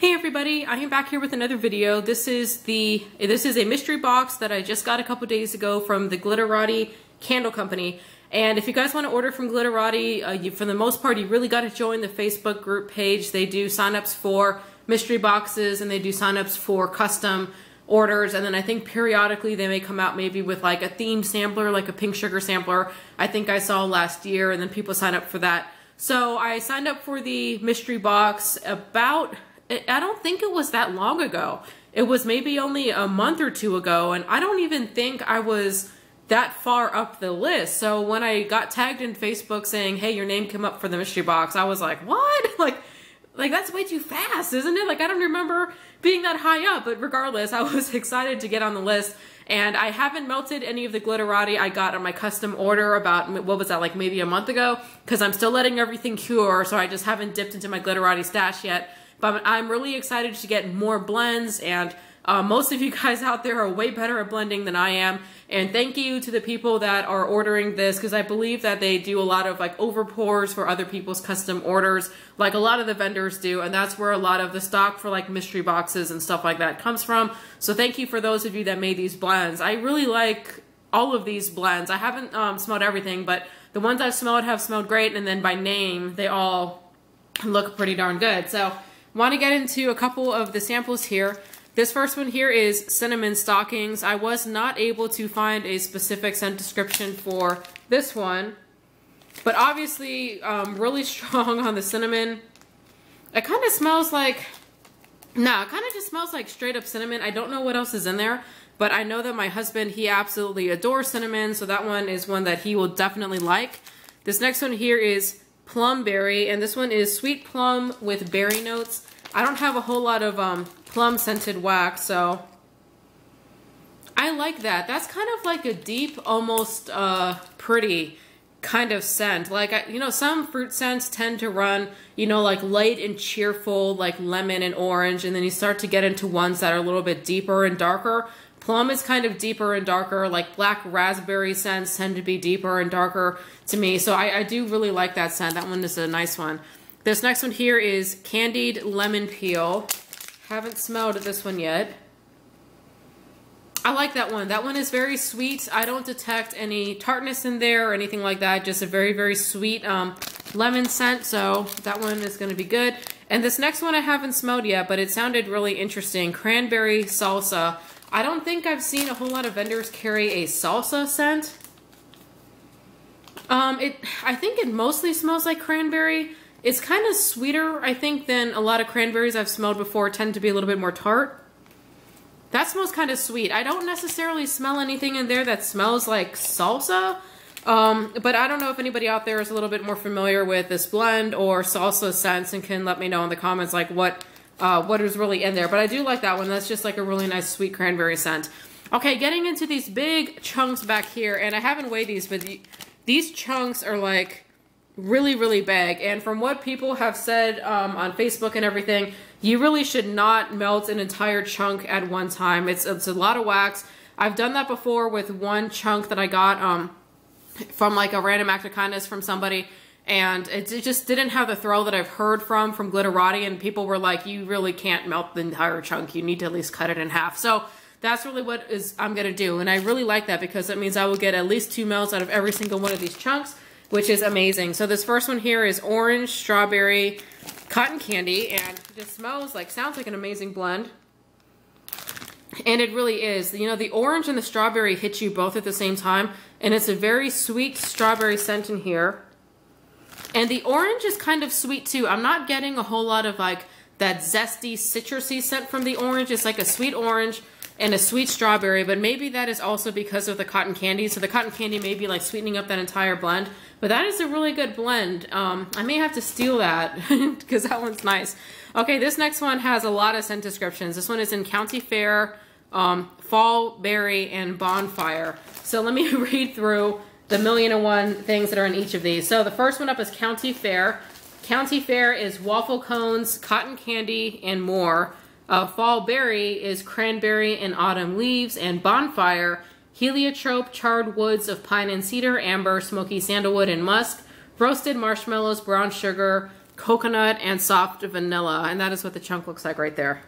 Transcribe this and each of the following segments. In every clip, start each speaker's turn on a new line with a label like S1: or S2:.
S1: Hey everybody, I am back here with another video. This is a mystery box that I just got a couple days ago from the Glitterati Candle Company. And if you guys want to order from Glitterati, for the most part, you really got to join the Facebook group page. They do signups for mystery boxes and they do signups for custom orders. And then I think periodically they may come out maybe with like a theme sampler, like a pink sugar sampler. I think I saw last year, and then people sign up for that. So I signed up for the mystery box about, I don't think it was that long ago. It was maybe only a month or two ago, and I don't even think I was that far up the list. So when I got tagged in Facebook saying, hey, your name came up for the mystery box, I was like, what? Like that's way too fast, isn't it? Like, I don't remember being that high up, but regardless, I was excited to get on the list. And I haven't melted any of the Glitterati I got on my custom order about, what was that, like maybe a month ago? Because I'm still letting everything cure, so I just haven't dipped into my Glitterati stash yet. But I'm really excited to get more blends, and most of you guys out there are way better at blending than I am. And thank you to the people that are ordering this, because I believe that they do a lot of like over pours for other people's custom orders, like a lot of the vendors do, and that's where a lot of the stock for like mystery boxes and stuff like that comes from. So thank you for those of you that made these blends. I really like all of these blends. I haven't smelled everything, but the ones I've smelled have smelled great, and then by name, they all look pretty darn good. So want to get into a couple of the samples here. This first one here is Cinnamon Stockings. I was not able to find a specific scent description for this one, but obviously really strong on the cinnamon. It kind of smells like, it kind of just smells like straight up cinnamon. I don't know what else is in there, but I know that my husband, he absolutely adores cinnamon, so that one is one that he will definitely like. This next one here is Plum Berry, and this one is sweet plum with berry notes. I don't have a whole lot of plum scented wax, so I like that. That's kind of like a deep, almost pretty kind of scent. Like, you know, some fruit scents tend to run, you know, like light and cheerful, like lemon and orange, and then you start to get into ones that are a little bit deeper and darker. Plum is kind of deeper and darker, like black raspberry scents tend to be deeper and darker to me. So I do really like that scent. That one is a nice one. This next one here is Candied Lemon Peel. Haven't smelled this one yet. I like that one. That one is very sweet. I don't detect any tartness in there or anything like that. Just a very, very sweet lemon scent. So that one is going to be good. And this next one I haven't smelled yet, but it sounded really interesting. Cranberry Salsa. I don't think I've seen a whole lot of vendors carry a salsa scent. I think it mostly smells like cranberry. It's kind of sweeter, I think, than a lot of cranberries I've smelled before. Tend to be a little bit more tart. That smells kind of sweet. I don't necessarily smell anything in there that smells like salsa. But I don't know if anybody out there is a little bit more familiar with this blend or salsa scents and can let me know in the comments like what is really in there. But I do like that one. That's just like a really nice sweet cranberry scent. Okay, getting into these big chunks back here, and I haven't weighed these, but these chunks are like really, really big. And from what people have said on Facebook and everything, you really should not melt an entire chunk at one time. It's a lot of wax. I've done that before with one chunk that I got from like a random act of kindness from somebody, and it just didn't have the throw that I've heard from Glitterati, and people were like, you really can't melt the entire chunk. You need to at least cut it in half. So that's really what I'm gonna do, and I really like that because that means I will get at least 2 melts out of every single one of these chunks, which is amazing. So this first one here is Orange Strawberry Cotton Candy, and it just smells like, sounds like an amazing blend. And it really is. You know, the orange and the strawberry hit you both at the same time, and it's a very sweet strawberry scent in here. And the orange is kind of sweet too. I'm not getting a whole lot of like that zesty, citrusy scent from the orange. It's like a sweet orange and a sweet strawberry, but maybe that is also because of the cotton candy. So the cotton candy may be like sweetening up that entire blend, but that is a really good blend. I may have to steal that because that one's nice. Okay, this next one has a lot of scent descriptions. This one is in County Fair, Fall Berry, and Bonfire. So let me read through the 1,000,001 things that are in each of these. So the first one up is County Fair. County Fair is waffle cones, cotton candy, and more. Fall Berry is cranberry and autumn leaves, and Bonfire, heliotrope, charred woods of pine and cedar, amber, smoky sandalwood, and musk, roasted marshmallows, brown sugar, coconut, and soft vanilla. And that is what the chunk looks like right there.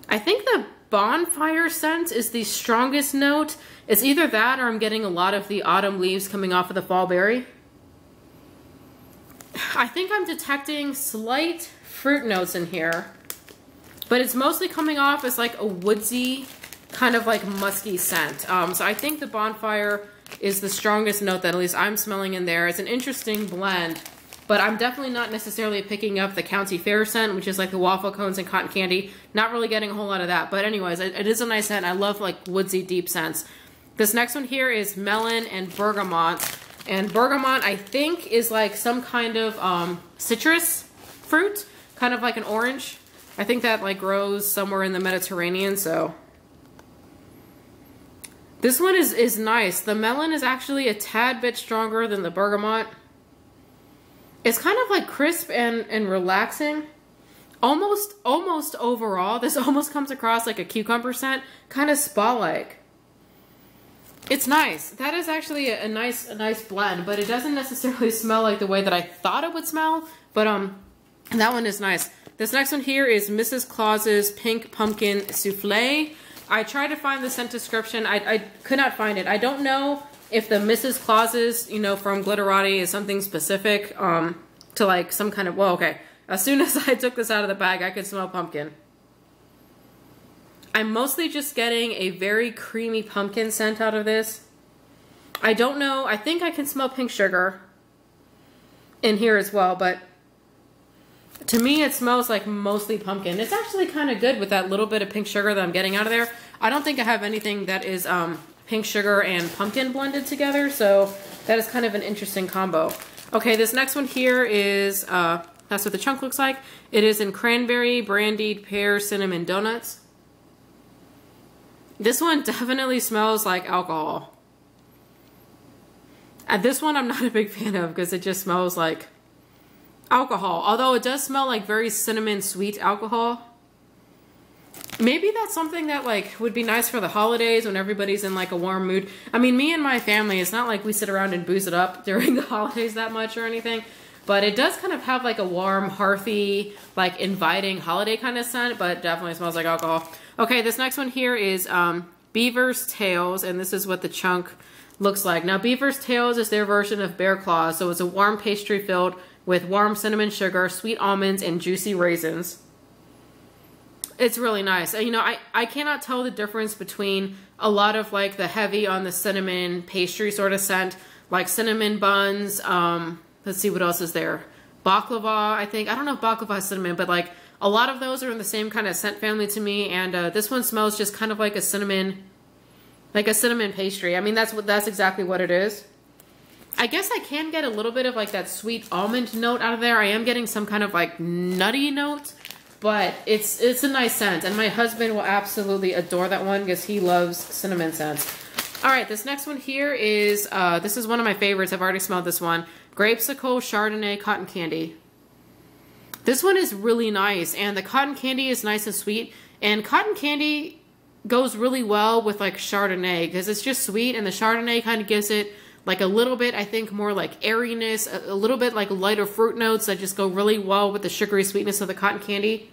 S1: I think the bonfire scent is the strongest note. It's either that or I'm getting a lot of the autumn leaves coming off of the fall berry. I think I'm detecting slight fruit notes in here, but it's mostly coming off as like a woodsy, kind of like musky scent. So I think the bonfire is the strongest note that at least I'm smelling in there. It's an interesting blend, but I'm definitely not necessarily picking up the County Fair scent, which is like the waffle cones and cotton candy. Not really getting a whole lot of that, but anyways, it is a nice scent. I love like woodsy deep scents. This next one here is melon and bergamot. And bergamot, I think, is like some kind of citrus fruit, kind of like an orange. I think that like grows somewhere in the Mediterranean, so. This one is nice. The melon is actually a tad bit stronger than the bergamot. It's kind of like crisp and relaxing. Almost overall, this almost comes across like a cucumber scent, kind of spa-like. It's nice. That is actually a nice blend, but it doesn't necessarily smell like the way that I thought it would smell, but that one is nice. This next one here is Mrs. Claus's Pink Pumpkin Souffle. I tried to find the scent description. I could not find it. I don't know if the Mrs. Claus's, you know, from Glitterati is something specific to like some kind of, well, okay. As soon as I took this out of the bag, I could smell pumpkin. I'm mostly just getting a very creamy pumpkin scent out of this. I don't know. I think I can smell pink sugar in here as well, but to me it smells like mostly pumpkin. It's actually kind of good with that little bit of pink sugar that I'm getting out of there. I don't think I have anything that is pink sugar and pumpkin blended together, so that is kind of an interesting combo. Okay, this next one here is, that's what the chunk looks like. It is in cranberry, brandied pear, cinnamon donuts. This one definitely smells like alcohol. And this one I'm not a big fan of because it just smells like alcohol. Although it does smell like very cinnamon sweet alcohol. Maybe that's something that like would be nice for the holidays when everybody's in like a warm mood. I mean, me and my family, it's not like we sit around and booze it up during the holidays that much or anything. But it does kind of have like a warm, hearthy, like inviting holiday kind of scent, but definitely smells like alcohol. Okay, this next one here is Beaver's Tails, and this is what the chunk looks like. Now, Beaver's Tails is their version of Bear Claws, so it's a warm pastry filled with warm cinnamon sugar, sweet almonds, and juicy raisins. It's really nice. You know, I cannot tell the difference between a lot of like the heavy on the cinnamon pastry sort of scent, like cinnamon buns, let's see what else is there. Baklava, I think. I don't know if baklava has cinnamon, but like a lot of those are in the same kind of scent family to me. And this one smells just kind of like a cinnamon pastry. I mean, that's exactly what it is. I guess I can get a little bit of like that sweet almond note out of there. I am getting some kind of like nutty note, but it's a nice scent. And my husband will absolutely adore that one because he loves cinnamon scents. All right, this next one here is, this is one of my favorites. I've already smelled this one. Grapesicle Chardonnay Cotton Candy. This one is really nice, and the cotton candy is nice and sweet, and cotton candy goes really well with like Chardonnay because it's just sweet, and the Chardonnay kind of gives it like a little bit, I think, more like airiness, a little bit like lighter fruit notes that just go really well with the sugary sweetness of the cotton candy.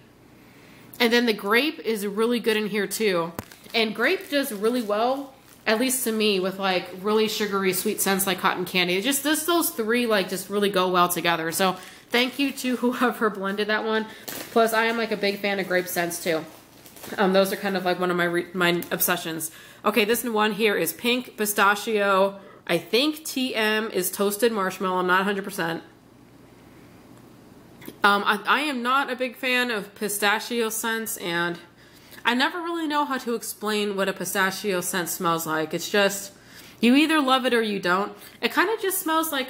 S1: And then the grape is really good in here too, and grape does really well, at least to me, with like really sugary sweet scents like cotton candy. Just those three like just really go well together. So thank you to whoever blended that one. Plus I am like a big fan of grape scents too. Those are kind of like one of my obsessions. Okay, this one here is Pink Pistachio. I think TM is Toasted Marshmallow. I'm not 100%. I am not a big fan of pistachio scents, and I never really know how to explain what a pistachio scent smells like. It's just, you either love it or you don't. It kind of just smells like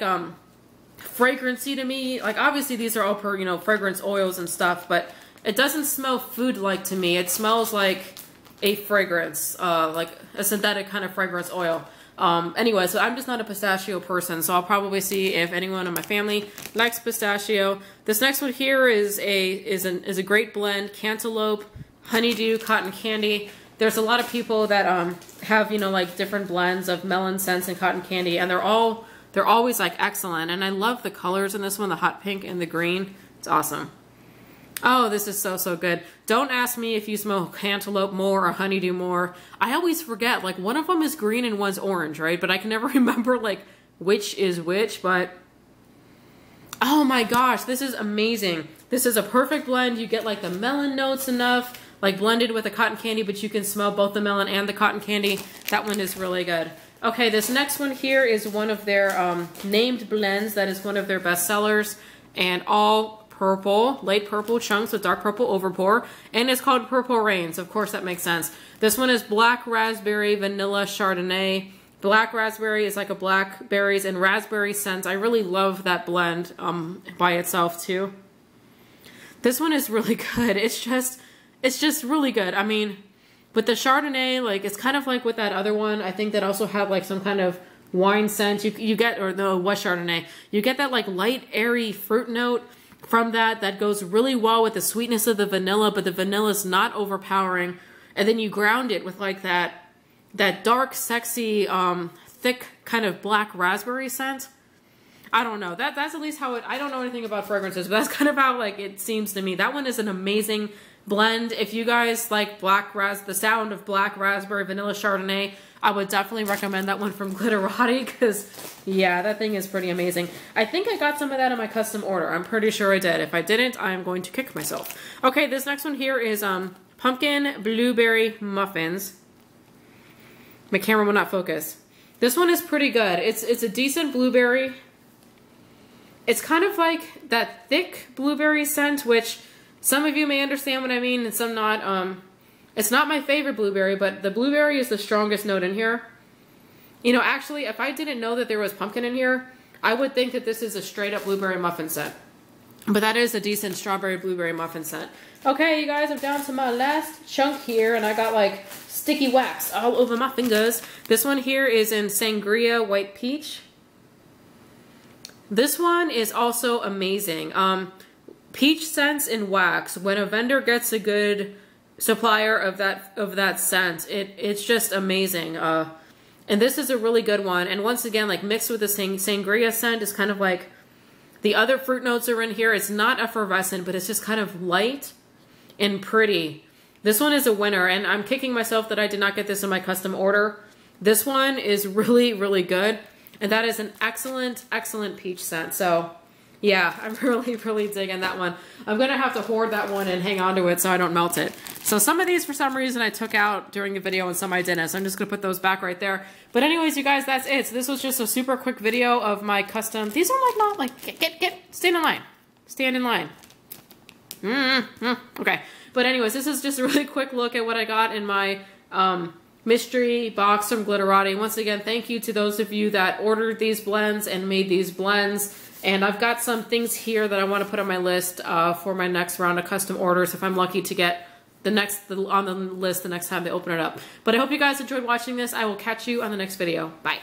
S1: fragrancy to me. Like obviously these are all per, you know, fragrance oils and stuff, but it doesn't smell food-like to me. It smells like a fragrance, like a synthetic kind of fragrance oil. Anyway, so I'm just not a pistachio person, so I'll probably see if anyone in my family likes pistachio. This next one here is a great blend: cantaloupe, honeydew, cotton candy. There's a lot of people that have, you know, like different blends of melon scents and cotton candy, and they're all they're always like excellent. And I love the colors in this one, the hot pink and the green. It's awesome. Oh, this is so, so good. Don't ask me if you smoke cantaloupe more or honeydew more. I always forget, like one of them is green and one's orange, right? But I can never remember like which is which, but oh my gosh, this is amazing. This is a perfect blend. You get like the melon notes enough, like blended with the cotton candy, but you can smell both the melon and the cotton candy. That one is really good. Okay, this next one here is one of their named blends. That is one of their best sellers, and all purple, light purple chunks with dark purple overpour, and it's called Purple Rains. Of course, that makes sense. This one is black raspberry, vanilla Chardonnay. Black raspberry is like a blackberries and raspberry scent. I really love that blend by itself too. This one is really good. It's just really good. I mean, with the Chardonnay, like it's kind of like with that other one, I think that also had like some kind of wine scent. You get, or no, it was Chardonnay. You get that like light, airy fruit note from that goes really well with the sweetness of the vanilla, but the vanilla is not overpowering. And then you ground it with like that dark, sexy, thick kind of black raspberry scent. I don't know. That's at least how it, I don't know anything about fragrances, but that's kind of how like it seems to me. That one is an amazing blend. If you guys like the sound of black raspberry vanilla Chardonnay, I would definitely recommend that one from Glitterati, because yeah, that thing is pretty amazing. I think I got some of that in my custom order. I'm pretty sure I did. If I didn't, I'm going to kick myself. Okay, this next one here is pumpkin blueberry muffins. My camera will not focus. This one is pretty good. It's a decent blueberry. It's kind of like that thick blueberry scent, which some of you may understand what I mean and some not. It's not my favorite blueberry, but the blueberry is the strongest note in here. You know, actually, if I didn't know that there was pumpkin in here, I would think that this is a straight up blueberry muffin scent. But that is a decent strawberry blueberry muffin scent. Okay, you guys, I'm down to my last chunk here, and I got like sticky wax all over my fingers. This one here is in Sangria White Peach. This one is also amazing. Peach scents in wax. When a vendor gets a good supplier of that scent, it's just amazing. And this is a really good one. And once again, like mixed with the sangria scent is kind of like the other fruit notes are in here. It's not effervescent, but it's just kind of light and pretty. This one is a winner, and I'm kicking myself that I did not get this in my custom order. This one is really, really good. And that is an excellent, excellent peach scent. So yeah, I'm really, really digging that one. I'm going to have to hoard that one and hang on to it so I don't melt it. So some of these, for some reason, I took out during the video and some I didn't. So I'm just going to put those back right there. But anyways, you guys, that's it. So this was just a super quick video of my custom. These are like not like, stand in line. Stand in line. Okay. But anyways, this is just a really quick look at what I got in my mystery box from Glitterati. Once again, thank you to those of you that ordered these blends and made these blends. And I've got some things here that I want to put on my list for my next round of custom orders if I'm lucky to get on the list the next time they open it up. But I hope you guys enjoyed watching this. I will catch you on the next video. Bye.